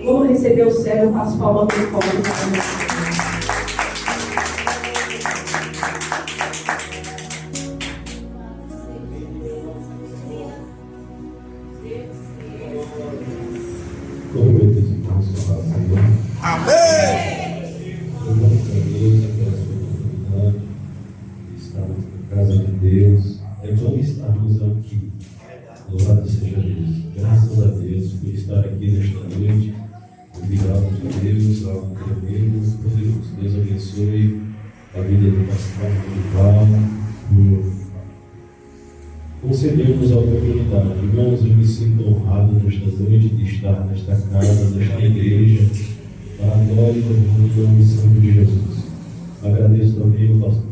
Vamos receber o céu com as palmas do colo. Amém! Louvamos a Deus pela sua oportunidade. Estamos na casa de Deus. É bom estarmos aqui. Louvado seja Deus. Graças a Deus por estar aqui nesta noite. Obrigado a Deus, algo tremendo, poderoso. Deus abençoe a vida do pastor Paulo por concedermos a oportunidade. Irmãos, eu me sinto honrado nesta noite de estar nesta casa, nesta igreja, para a glória e do nome santo de Jesus. Agradeço também ao pastor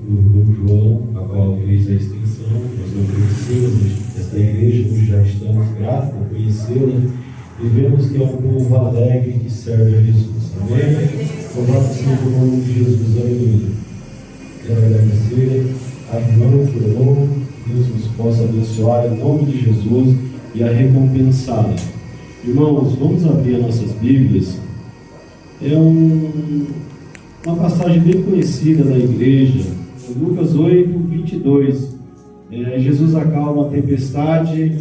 João, a qual fez a extensão. Nós não conhecemos esta igreja, nós já estamos gratos por conhecê-la e vemos que é um povo alegre que serve a Jesus. Amém? Louvado seja o nome de Jesus. Aleluia. Quero agradecer a irmã que orou, Deus nos possa abençoar em nome de Jesus e a recompensá-la. Irmãos, vamos abrir as nossas Bíblias. É uma passagem bem conhecida da igreja, Lucas 8, 22. Jesus acalma a tempestade,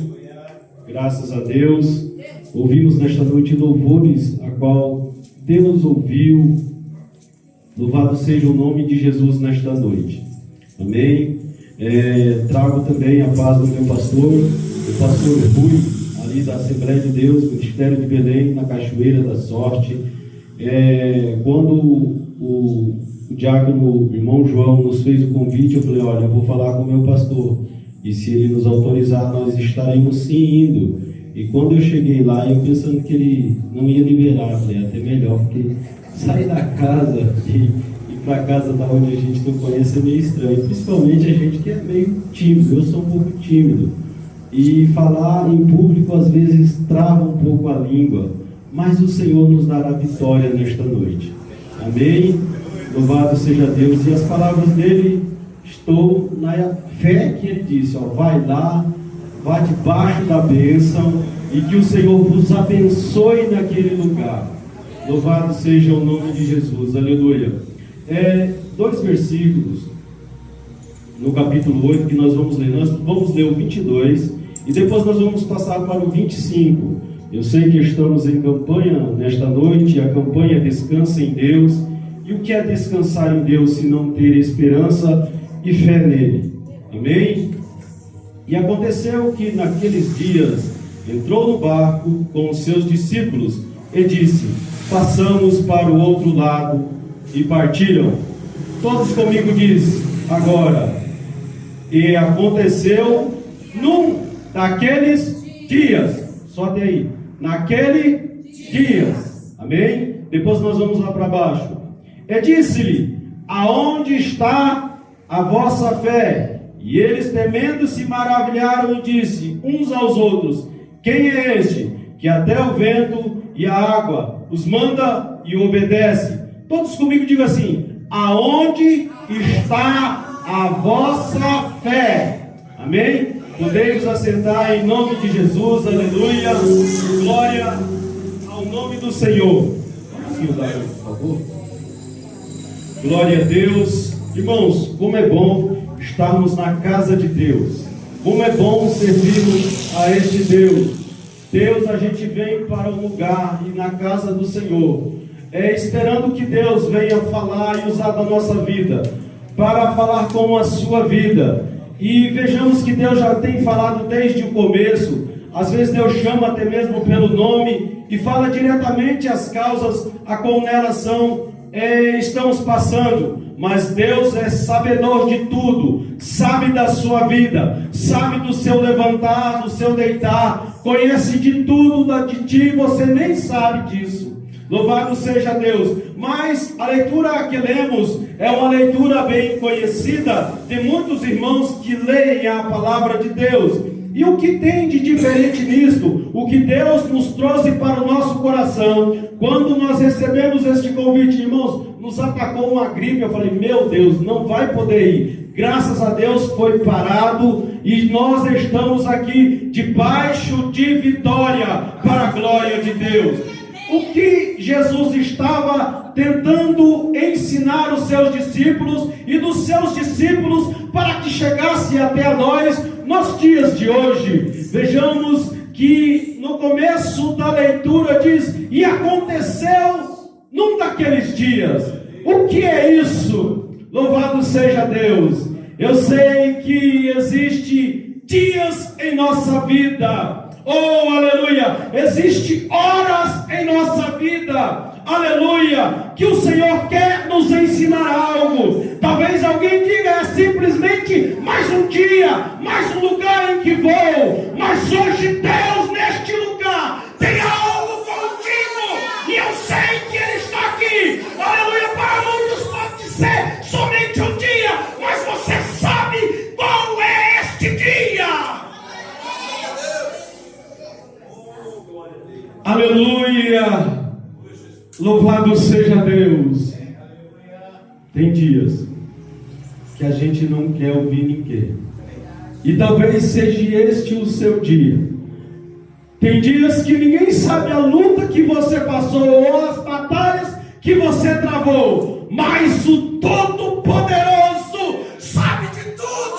graças a Deus. Ouvimos nesta noite louvores, a qual Deus ouviu. Louvado seja o nome de Jesus nesta noite. Amém? Trago também a paz do meu pastor, o pastor Rui, ali da Assembleia de Deus, Ministério de Belém, na Cachoeira da Sorte. Quando o diácono, o irmão João, nos fez o convite, eu falei, olha, eu vou falar com o meu pastor, e se ele nos autorizar, nós estaremos sim indo. E quando eu cheguei lá, eu pensando que ele não ia liberar, eu falei, até melhor, porque sair da casa e ir para casa da onde a gente não conhece é meio estranho, principalmente a gente que é meio tímido. Eu sou um pouco tímido, e falar em público às vezes trava um pouco a língua, mas o Senhor nos dará vitória nesta noite. Amém? Louvado seja Deus. E as palavras dele, estou na fé que ele disse, vai lá, vá debaixo da bênção, e que o Senhor vos abençoe naquele lugar. Louvado seja o nome de Jesus. Aleluia. 2 versículos no capítulo 8 que nós vamos ler. Nós vamos ler o 22 e depois nós vamos passar para o 25. Eu sei que estamos em campanha nesta noite, a campanha Descansa em Deus. E o que é descansar em Deus se não ter esperança e fé nele? Amém? E aconteceu que naqueles dias entrou no barco com os seus discípulos e disse, passamos para o outro lado, e partiram. Todos comigo diz, agora. E aconteceu num daqueles dias, só até aí, naquele dias, amém? Depois nós vamos lá para baixo. E disse-lhe, aonde está a vossa fé? E eles temendo se maravilharam e disse uns aos outros, quem é este que até o vento e a água os manda e obedece? Todos comigo digam assim, aonde está a vossa fé? Amém? Podemos assentar em nome de Jesus, aleluia, glória ao nome do Senhor. Vamos dar, por favor. Glória a Deus. Irmãos, como é bom estarmos na casa de Deus. Como é bom servirmos a este Deus. Deus, a gente vem para um lugar e na casa do Senhor, esperando que Deus venha falar e usar da nossa vida, para falar com a sua vida. E vejamos que Deus já tem falado desde o começo. Às vezes Deus chama até mesmo pelo nome e fala diretamente as causas a qual nelas estamos passando. Mas Deus é sabedor de tudo, sabe da sua vida, sabe do seu levantar, do seu deitar, conhece de tudo de ti, você nem sabe disso. Louvado seja Deus. Mas a leitura que lemos é uma leitura bem conhecida de muitos irmãos que leem a palavra de Deus. E o que tem de diferente nisto? O que Deus nos trouxe para o nosso coração, quando nós recebemos este convite, irmãos, nos atacou uma gripe. Eu falei, meu Deus, não vai poder ir. Graças a Deus foi parado e nós estamos aqui debaixo de vitória para a glória de Deus. o que Jesus estava tentando ensinar os seus discípulos e dos seus discípulos para que chegasse até a nós nos dias de hoje. Vejamos que no começo da leitura diz: e aconteceu num daqueles dias. O que é isso? Louvado seja Deus. Eu sei que existe dias em nossa vida. Oh, aleluia! Existe horas em nossa vida, aleluia, que o Senhor quer nos ensinar algo. Talvez alguém diga: é simplesmente mais um dia, mais um lugar em que vou. Mas hoje Deus neste lugar tem algo contigo, e eu sei que Ele está aqui, aleluia. Para muitos pode ser somente um dia, mas você sabe qual é este dia. Aleluia! Louvado seja Deus. Tem dias que a gente não quer ouvir ninguém, e talvez seja este o seu dia. Tem dias que ninguém sabe a luta que você passou ou as batalhas que você travou, mas o Todo-Poderoso sabe de tudo.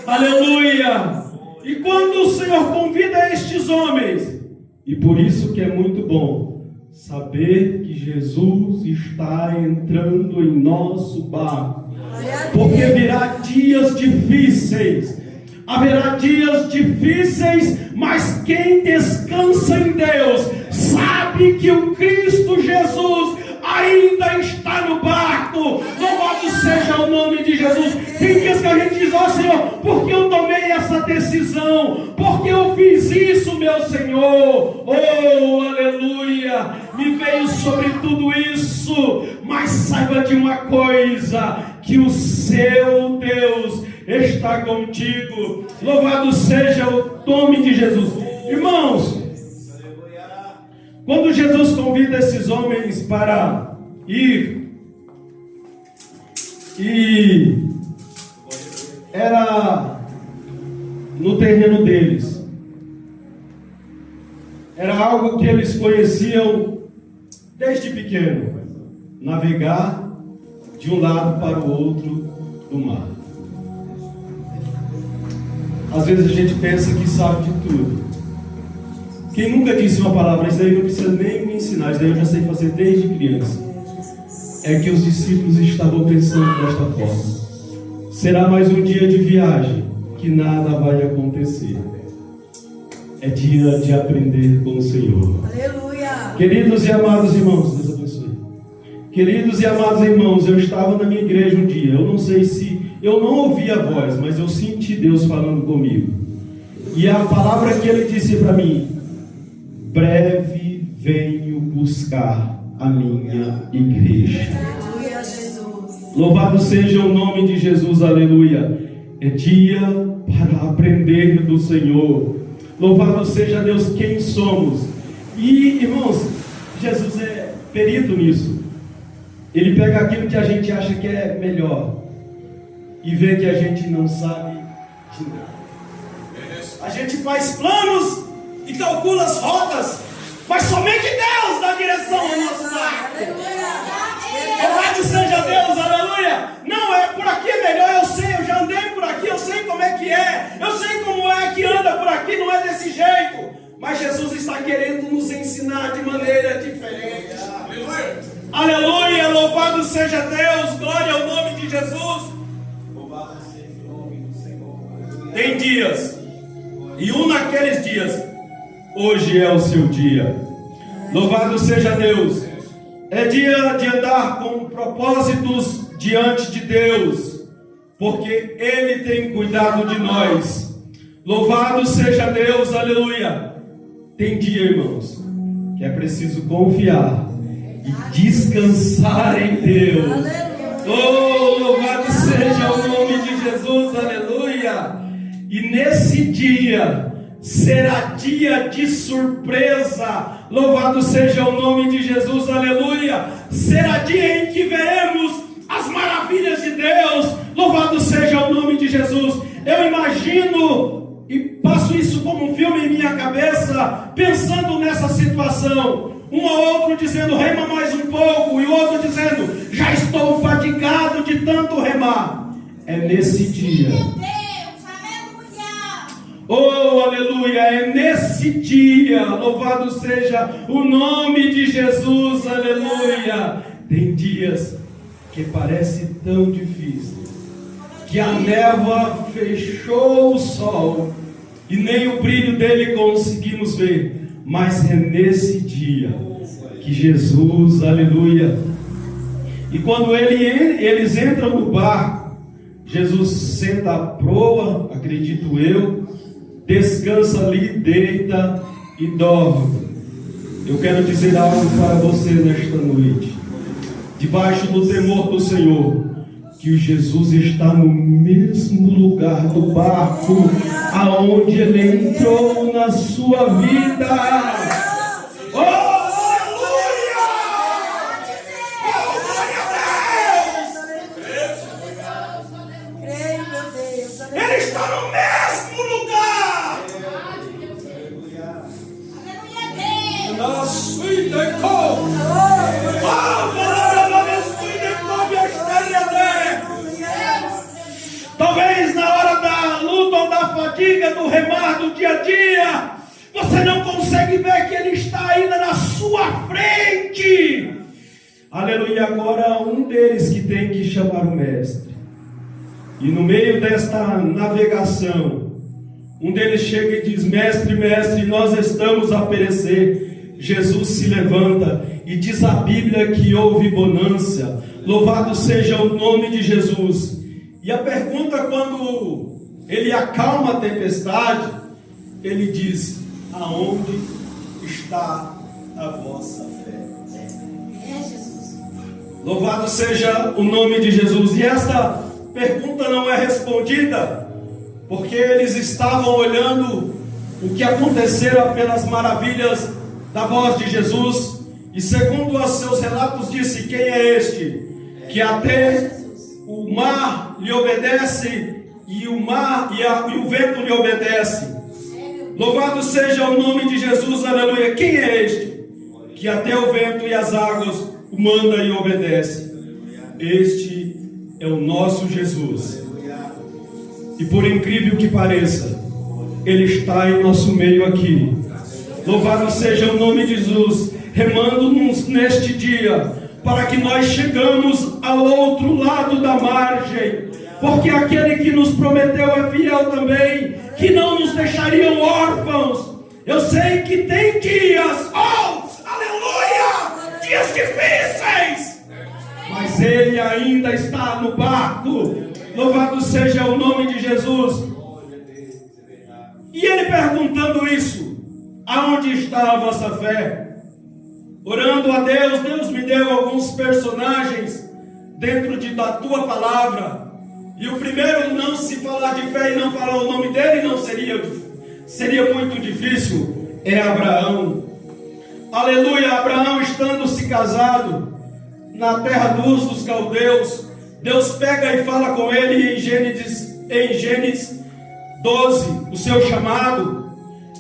Aleluia! E quando o Senhor convida estes homens, e por isso que é muito bom saber que Jesus está entrando em nosso barco, porque virá dias difíceis, haverá dias difíceis, mas quem descansa em Deus sabe que o Cristo Jesus ainda está no barco. Louvado seja o nome de Jesus. Tem dias que a gente diz: ó Senhor, porque eu tomei essa decisão, porque eu fiz isso, meu Senhor. Oh, aleluia, me veio sobre tudo isso. Mas saiba de uma coisa, que o seu Deus está contigo. Louvado seja o nome de Jesus. Irmãos, quando Jesus convida esses homens para ir, e era no terreno deles, era algo que eles conheciam desde pequeno: navegar de um lado para o outro do mar. Às vezes a gente pensa que sabe de tudo. Quem nunca disse uma palavra: isso aí não precisa nem me ensinar, isso aí eu já sei fazer desde criança? É que os discípulos estavam pensando desta forma: será mais um dia de viagem, que nada vai acontecer. É dia de aprender com o Senhor. Aleluia! Queridos e amados irmãos, Deus abençoe. Queridos e amados irmãos, eu estava na minha igreja um dia. Eu não sei se eu não ouvi a voz, mas eu senti Deus falando comigo. E a palavra que Ele disse para mim: breve venho buscar a minha igreja. Aleluia, Jesus. Louvado seja o nome de Jesus, aleluia. É dia para aprender do Senhor. Louvado seja Deus, quem somos. E, irmãos, Jesus é perito nisso. Ele pega aquilo que a gente acha que é melhor e vê que a gente não sabe de nada. A gente faz planos e calcula as rotas, mas somente Deus dá direção ao nosso barco. Louvado seja Deus, aleluia. Não, é por aqui é melhor, eu sei, eu já andei por aqui, eu sei como é que é, eu sei como é que anda por aqui, não é desse jeito. Mas Jesus está querendo nos ensinar de maneira diferente. Aleluia, louvado seja Deus, glória ao nome de Jesus. Louvado seja o nome do Senhor. Tem dias, e um naqueles dias, hoje é o seu dia. Louvado seja Deus. É dia de andar com propósitos diante de Deus, porque Ele tem cuidado de nós. Louvado seja Deus, aleluia. Tem dia, irmãos, que é preciso confiar e descansar em Deus. Oh, louvado seja o nome de Jesus, aleluia. E nesse dia será dia de surpresa. Louvado seja o nome de Jesus, aleluia. Será dia em que veremos as maravilhas de Deus. Louvado seja o nome de Jesus. Eu imagino e passo isso como um filme em minha cabeça, pensando nessa situação. Um ou outro dizendo, rema mais um pouco, e o outro dizendo, já estou fadigado de tanto remar. É nesse dia. Oh, aleluia, é nesse dia, louvado seja o nome de Jesus, aleluia. Tem dias que parece tão difícil, que a névoa fechou o sol, e nem o brilho dele conseguimos ver, mas é nesse dia, que Jesus, aleluia, e quando eles entram no barco, Jesus senta à proa, acredito eu, descansa ali, deita e dorme. Eu quero dizer algo para você nesta noite, debaixo do temor do Senhor, que o Jesus está no mesmo lugar do barco, aonde ele entrou na sua vida. Oh, aleluia! Oh, glória a Deus! Creio, meu Deus. Ele está no mesmo lugar. Nossa, talvez na hora da luta ou da fadiga, do remar do dia a dia, você não consegue ver que Ele está ainda na sua frente. Aleluia. Agora um deles que tem que chamar o mestre. E no meio desta navegação, um deles chega e diz, mestre, mestre, nós estamos a perecer. Jesus se levanta e diz a Bíblia que houve bonança. Louvado seja o nome de Jesus. E a pergunta, quando ele acalma a tempestade, ele diz, aonde está a vossa fé? Jesus. Louvado seja o nome de Jesus. E esta pergunta não é respondida, porque eles estavam olhando o que acontecera pelas maravilhas da voz de Jesus, e segundo os seus relatos disse, quem é este? Que até o mar lhe obedece, e o vento lhe obedece. Louvado seja o nome de Jesus, aleluia. Quem é este? Que até o vento e as águas o manda e obedece. Este é o nosso Jesus. E por incrível que pareça, Ele está em nosso meio aqui. Louvado seja o nome de Jesus, remando-nos neste dia, para que nós chegamos ao outro lado da margem, porque aquele que nos prometeu é fiel também, que não nos deixariam órfãos. Eu sei que tem dias, aleluia, dias difíceis, mas Ele ainda está no barco. Louvado seja o nome de Jesus. E Ele perguntando isso, aonde está a vossa fé? Orando a Deus, Deus me deu alguns personagens dentro da tua palavra. E o primeiro, não se falar de fé e não falar o nome dele, não seria muito difícil, é Abraão. Aleluia. Abraão, estando se casado na terra dos caldeus, Deus pega e fala com ele em Gênesis 12, o seu chamado.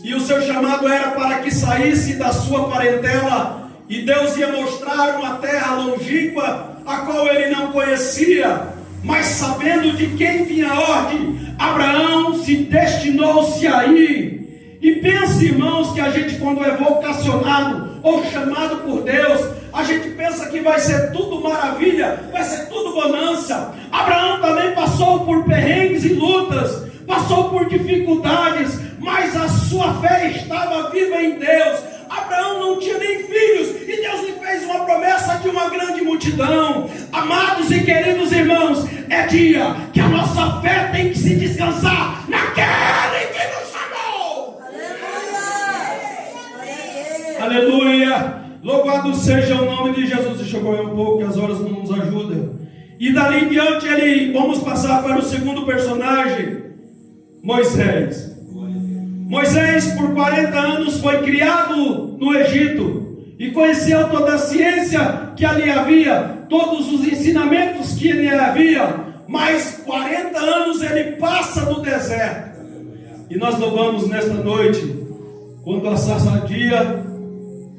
E o seu chamado era para que saísse da sua parentela, e Deus ia mostrar uma terra longínqua, a qual ele não conhecia, mas sabendo de quem vinha a ordem, Abraão se destinou-se a ir. E pense, irmãos, que a gente, quando é vocacionado ou chamado por Deus, a gente pensa que vai ser tudo maravilha, vai ser tudo bonança. Abraão também passou por perrengues e lutas, passou por dificuldades, mas a sua fé estava viva em Deus. Abraão não tinha nem filhos, e Deus lhe fez uma promessa de uma grande multidão. Amados e queridos irmãos, é dia que a nossa fé tem que se descansar naquele que nos chamou. Aleluia! Aleluia! Louvado seja o nome de Jesus. Deixa eu correr um pouco, que as horas não nos ajudam. E dali em diante, vamos passar para o segundo personagem, Moisés. Moisés, por 40 anos, foi criado no Egito e conheceu toda a ciência que ali havia, todos os ensinamentos que ali havia, mas 40 anos ele passa no deserto. E nós louvamos nesta noite, quando a sarça ardia,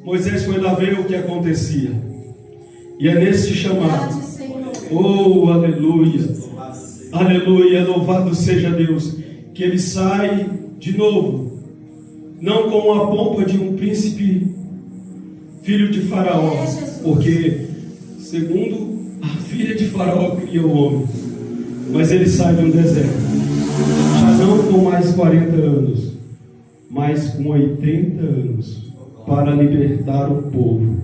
Moisés foi lá ver o que acontecia. E é nesse chamado. Oh, aleluia. Aleluia, louvado seja Deus. Que ele sai de novo, não com a pompa de um príncipe, filho de Faraó, porque segundo a filha de Faraó cria o homem, mas ele sai de um deserto, já não com mais 40 anos, mas com 80 anos, para libertar o povo.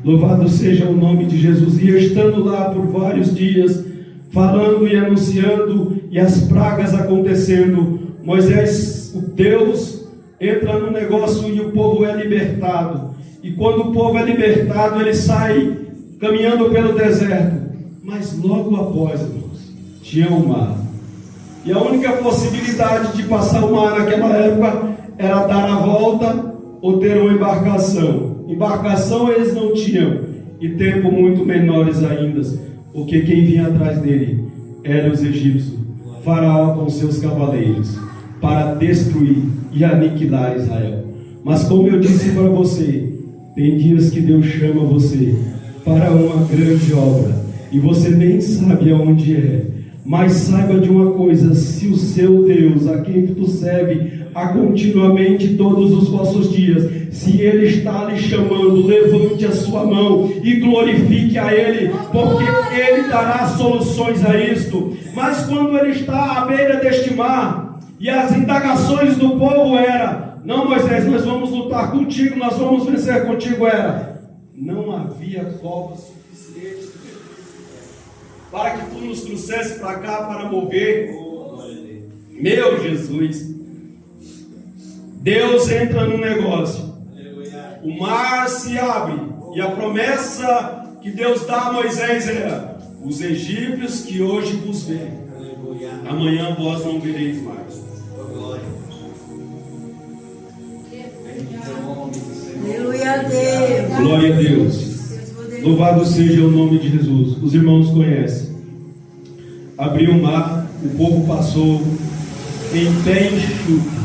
Louvado seja o nome de Jesus. E estando lá por vários dias, falando e anunciando, e as pragas acontecendo, Moisés, o Deus, entra no negócio e o povo é libertado. E quando o povo é libertado, ele sai caminhando pelo deserto. Mas logo após, irmãos, tinha o mar. E a única possibilidade de passar o mar naquela época era dar a volta ou ter uma embarcação. Embarcação eles não tinham, e tempo muito menores ainda, porque quem vinha atrás dele eram os egípcios, Faraó com seus cavaleiros, para destruir e aniquilar Israel. Mas como eu disse para você, tem dias que Deus chama você para uma grande obra, e você nem sabe aonde é. Mas saiba de uma coisa: se o seu Deus, a quem tu serve continuamente todos os vossos dias, se Ele está lhe chamando, levante a sua mão e glorifique a Ele, porque Ele dará soluções a isto. Mas quando Ele está à beira deste mar, e as indagações do povo era: não, Moisés, nós vamos lutar contigo, nós vamos vencer contigo, era: não havia covas suficientes para que tu nos trouxesse para cá para morrer. Meu Jesus, Deus entra no negócio, o mar se abre, e a promessa que Deus dá a Moisés era: os egípcios que hoje vos veem, amanhã vós não vereis mais. Aleluia a Deus. Glória a Deus. Louvado seja o nome de Jesus. Os irmãos conhecem. Abriu o mar, o povo passou em pé enxuto.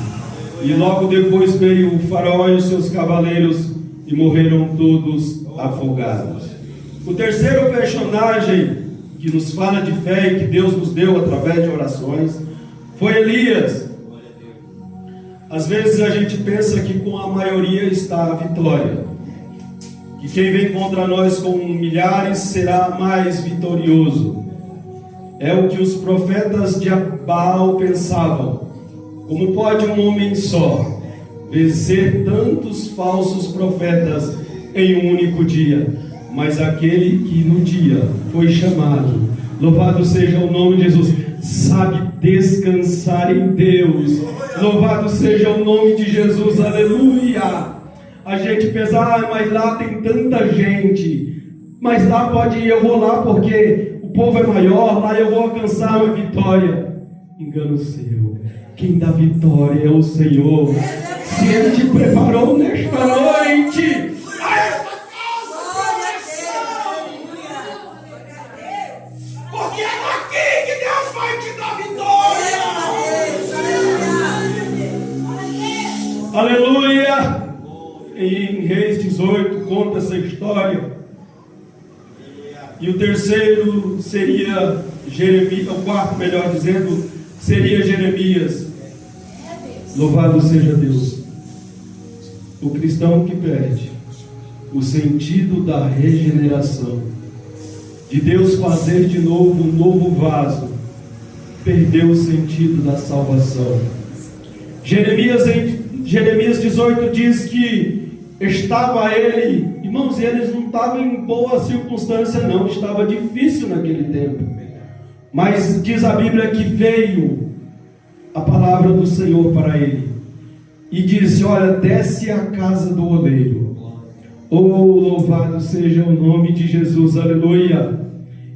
E logo depois veio o Faraó e os seus cavaleiros e morreram todos afogados. O terceiro personagem que nos fala de fé e que Deus nos deu através de orações foi Elias. Às vezes a gente pensa que com a maioria está a vitória, que quem vem contra nós com milhares será mais vitorioso. É o que os profetas de Baal pensavam. Como pode um homem só vencer tantos falsos profetas em um único dia? Mas aquele que no dia foi chamado, louvado seja o nome de Jesus, sabe descansar em Deus. Louvado seja o nome de Jesus, aleluia. A gente pensa: mas lá tem tanta gente, mas lá pode ir, eu vou lá porque o povo é maior, lá eu vou alcançar uma vitória. Engano seu. Quem dá vitória é o Senhor. Se Ele te preparou nesta noite, porque é aqui que Deus vai te dar vitória. Aleluia. Em Reis 18 conta essa história. E o terceiro seria Jeremias, o quarto, melhor dizendo, seria Jeremias. Louvado seja Deus. O cristão que perde o sentido da regeneração, de Deus fazer de novo um novo vaso, perdeu o sentido da salvação. Jeremias 18 diz que estava ele, irmãos, eles não estavam em boa circunstância não, estava difícil naquele tempo. Mas diz a Bíblia que veio a palavra do Senhor para ele e disse: olha, desce à casa do oleiro. Oh, louvado seja o nome de Jesus, aleluia.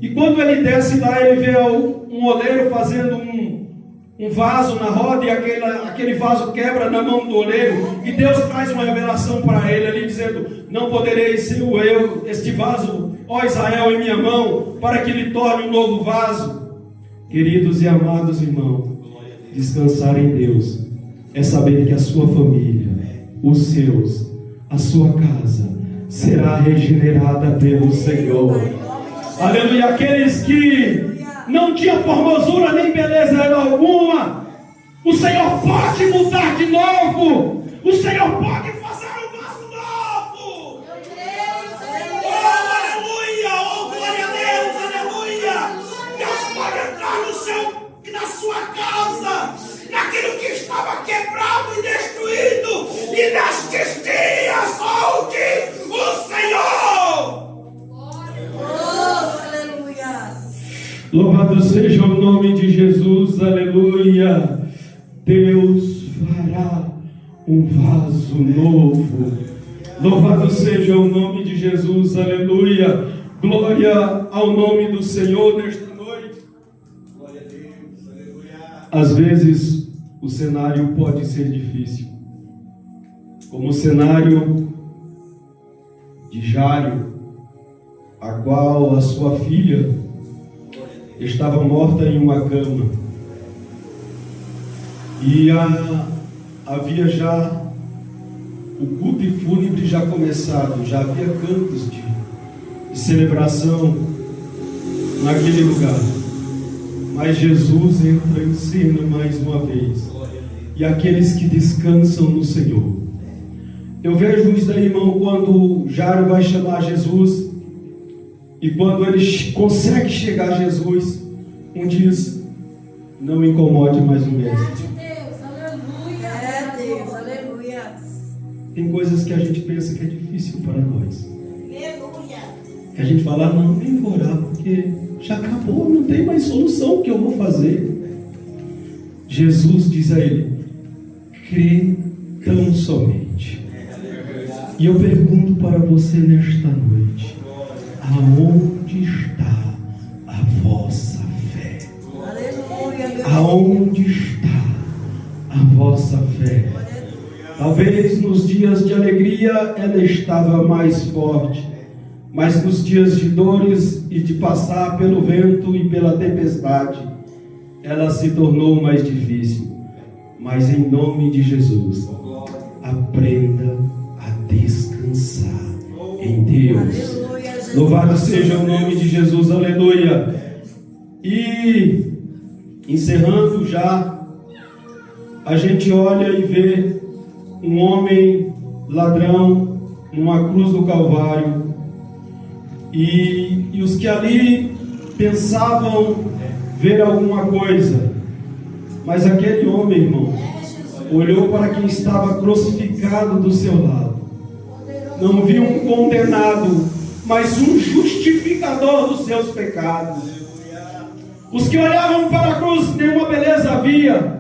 E quando ele desce lá, ele vê um oleiro fazendo um vaso na roda, e aquele vaso quebra na mão do oleiro, e Deus traz uma revelação para ele ali, dizendo: não podereis ser este vaso, ó Israel, em minha mão, para que lhe torne um novo vaso. Queridos e amados irmãos, descansar em Deus é saber que a sua família, os seus, a sua casa será regenerada pelo Senhor. Aleluia. Aqueles que não tinham formosura nem beleza alguma, o Senhor pode mudar de novo. O Senhor pode fazer um vaso novo. Oh, aleluia. Oh, glória a Deus, aleluia. Deus pode entrar na sua casa, naquilo que estava quebrado e destruído, e nestes dias onde o Senhor. Louvado seja o nome de Jesus, aleluia. Deus fará um vaso novo. Louvado seja o nome de Jesus, aleluia. Glória ao nome do Senhor nesta noite. Glória a Deus, aleluia. Às vezes o cenário pode ser difícil, como o cenário de Jairo, a qual a sua filha estava morta em uma cama, e havia já o culto fúnebre já começado, já havia cantos de celebração naquele lugar, mas Jesus entra em cena mais uma vez, e aqueles que descansam no Senhor. Eu vejo isso daí, irmão, quando Jairo vai chamar Jesus, e quando ele consegue chegar a Jesus, um diz: não incomode mais o mestre. Deus, aleluia. Tem coisas que a gente pensa que é difícil para nós. Aleluia. E a gente fala: não, nem vou orar, porque já acabou, não tem mais solução, o que eu vou fazer? Jesus diz a ele: crê tão somente. E eu pergunto para você nesta noite: aonde está a vossa fé? Aleluia. Aonde está a vossa fé? Talvez nos dias de alegria ela estava mais forte, mas nos dias de dores e de passar pelo vento e pela tempestade, ela se tornou mais difícil. Mas em nome de Jesus, aprenda a descansar em Deus. Louvado seja o nome de Jesus, aleluia. E encerrando já, a gente olha e vê um homem ladrão numa cruz do Calvário, e os que ali pensavam ver alguma coisa, mas aquele homem, irmão, olhou para quem estava crucificado do seu lado, não viu um condenado, mas um justificador dos seus pecados. Os que olhavam para a cruz, nenhuma beleza havia,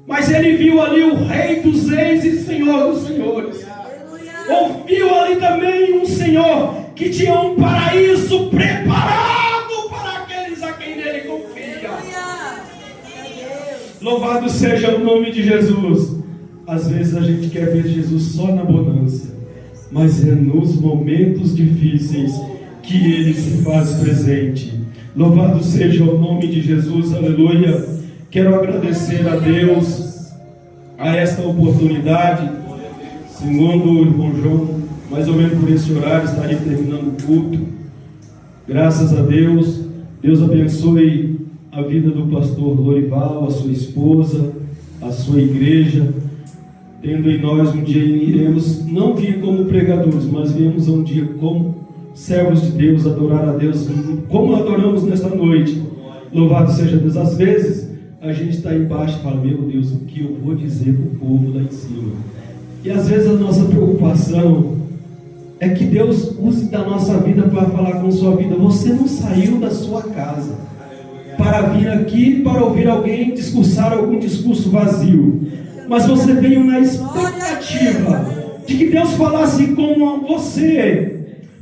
mas ele viu ali o Rei dos Reis e Senhor dos Senhores. Ouviu ali também um Senhor que tinha um paraíso preparado para aqueles a quem nele confia. Louvado seja o nome de Jesus. Às vezes a gente quer ver Jesus só na bonança, mas é nos momentos difíceis que Ele se faz presente. Louvado seja o nome de Jesus, aleluia. Quero agradecer a Deus a esta oportunidade. Segundo o irmão João, mais ou menos por esse horário estaria terminando o culto. Graças a Deus. Deus abençoe a vida do pastor Lorival, a sua esposa, a sua igreja. Tendo em nós um dia, iremos não vir como pregadores, mas viemos um dia como servos de Deus, adorar a Deus, como adoramos nesta noite. Louvado seja Deus. Às vezes a gente está embaixo e fala: meu Deus, o que eu vou dizer para o povo lá em cima? E às vezes a nossa preocupação é que Deus use da nossa vida para falar com sua vida. Você não saiu da sua casa para vir aqui para ouvir alguém discursar algum discurso vazio, mas você veio na expectativa de que Deus falasse com você,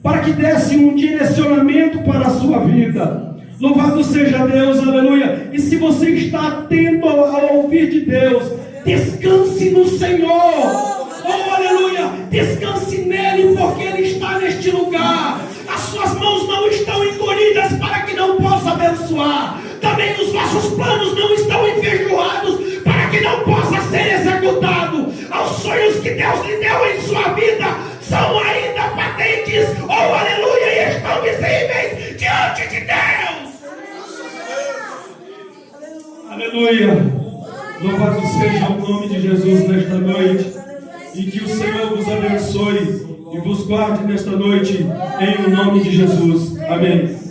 para que desse um direcionamento para a sua vida. Louvado seja Deus, aleluia. E se você está atento ao ouvir de Deus, descanse no Senhor. Oh, aleluia. Descanse nele, porque Ele está neste lugar. As suas mãos não estão encolhidas para que não possa abençoar. Também os vossos planos não estão enferrujados para que não possa ser executado. Deus lhe deu em sua vida são ainda patentes, oh aleluia, e estão visíveis diante de Deus. Aleluia. Louvado seja o nome de Jesus nesta noite. E que o Senhor vos abençoe e vos guarde nesta noite, em o nome de Jesus. Amém.